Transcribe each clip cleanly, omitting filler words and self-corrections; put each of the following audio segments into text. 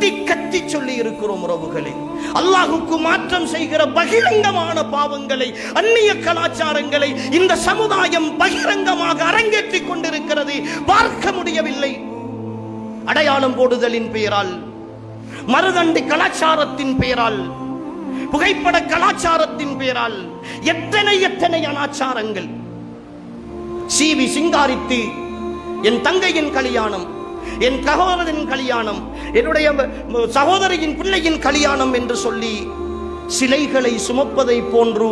கத்தி கத்தி சொல்லி இருக்கிறோம் உறவுகளே. அல்லாஹுக்கு மாற்றம் செய்கிற பகிரங்கமான பாவங்களை, அந்நிய கலாச்சாரங்களை இந்த சமுதாயம் பகிரங்கமாக அரங்கேற்றிக் கொண்டிருக்கிறது. பார்க்க முடியவில்லை. அடையாளம் போடுதலின் பெயரால், மருதண்டி கலாச்சாரத்தின் பெயரால், புகைப்பட கலாச்சாரத்தின் பெயரால் எத்தனை எத்தனை அனாச்சாரங்கள். சீவி சிங்காரித்து என் தங்கையின் கல்யாணம், என் சகோதரனின் கல்யாணம், என்னுடைய சகோதரியின் பிள்ளையின் கல்யாணம் என்று சொல்லி சிலைகளை சுமப்பதை போன்று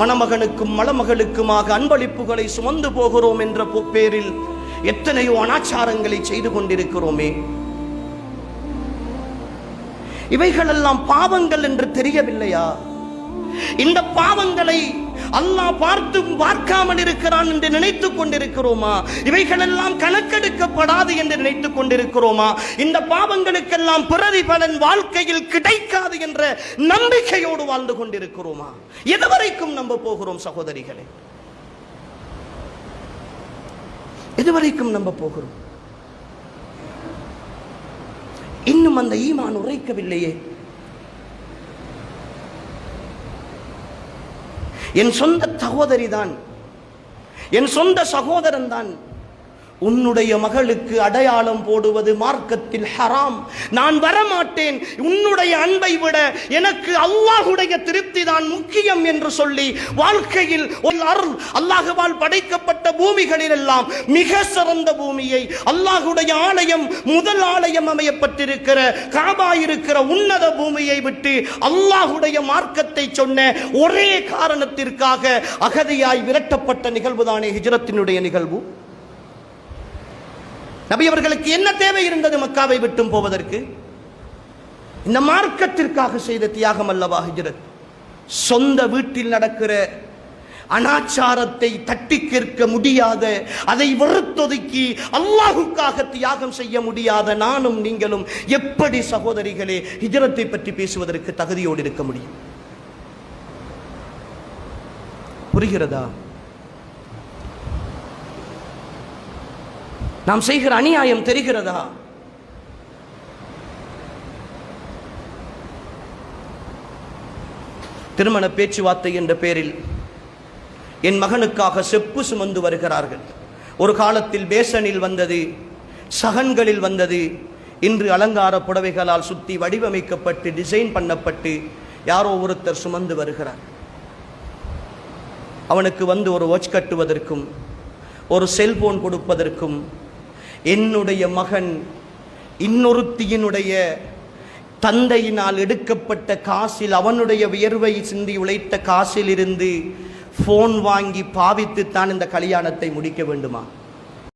மணமகனுக்கும் மணமகளுக்குமாக அன்பளிப்புகளை சுமந்து போகிறோம் என்ற பேரில் எத்தனையோ அனாச்சாரங்களை செய்து கொண்டிருக்கிறோமே. இவைகளெல்லாம் பாவங்கள் என்று தெரியவில்லையா? இந்த பாவங்களை அல்லாஹ் பார்க்காமல் இருக்கிறான் என்று நினைத்துக் கொண்டிருக்கிறோமா? இவைகளெல்லாம் கணக்கெடுக்கப்படாது என்று நினைத்துக் கொண்டிருக்கிறோமா? இந்த பாவங்களுக்கெல்லாம் பிரதிபலன் வாழ்க்கையில் கிடைக்காது என்ற நம்பிக்கையோடு வாழ்ந்து கொண்டிருக்கிறோமா? எதுவரைக்கும் நம்ப போகிறோம் சகோதரிகளே? எதுவரைக்கும் நம்ப போகிறோம்? இன்னும் அந்த ஈமான் உரைக்கவில்லையே. என் சொந்த சகோதரி தான், என் சொந்த சகோதரன் தான். உன்னுடைய மகளுக்கு அடையாளம் போடுவது மார்க்கத்தில் ஹராம். நான் வரமாட்டேன், உன்னுடைய அன்பை விட எனக்கு அல்லாஹுடைய திருப்தி தான் முக்கியம் என்று சொல்லி வாழ்க்கையில் அல்லாஹுவால் படைக்கப்பட்ட பூமிகளில் எல்லாம் மிக சிறந்த பூமியை, அல்லாஹுடைய ஆலயம், முதல் ஆலயம் அமையப்பட்டிருக்கிற காபா இருக்கிற உன்னத பூமியை விட்டு அல்லாஹுடைய மார்க்கத்தை சொன்ன ஒரே காரணத்திற்காக அகதியாய் விரட்டப்பட்ட நிகழ்வுதானே ஹிஜ்ரத்தினுடைய நிகழ்வு. நபி அவர்களுக்கு என்ன தேவை இருந்தது மக்காவை விட்டும் போவதற்கு? இந்த மார்க்கத்திற்காக செய்த தியாகம் அல்லவா ஹிஜ்ரத். சொந்த வீட்டில் நடக்கிற அனாச்சாரத்தை தட்டி கேட்க முடியாத, அதை வெறுத்தொதுக்கி அல்லாஹுக்காக தியாகம் செய்ய முடியாத நானும் நீங்களும் எப்படி சகோதரிகளே ஹிஜ்ரத்தை பற்றி பேசுவதற்கு தகுதியோடு இருக்க முடியும்? புரிகிறதா? நாம் செய்கிற அநியாயம் தெரிகிறதா? திருமண பேச்சுவார்த்தை என்ற பெயரில் என் மகனுக்காக செப்பு சுமந்து வருகிறார்கள். ஒரு காலத்தில் பேசனில் வந்தது, சகன்களில் வந்தது. இன்று அலங்கார புடவைகளால் சுற்றி வடிவமைக்கப்பட்டு டிசைன் பண்ணப்பட்டு யாரோ ஒருத்தர் சுமந்து வருகிறார். அவனுக்கு வந்து ஒரு வாட்ச் கட்டுவதற்கும் ஒரு செல்போன் கொடுப்பதற்கும் என்னுடைய மகன் இன்னொருத்தியினுடைய தந்தையினால் எடுக்கப்பட்ட காசில், அவனுடைய வியர்வை சிந்தி உழைத்த காசில் இருந்து போன் வாங்கி பாவித்துத்தான் இந்த கல்யாணத்தை முடிக்க வேண்டுமா?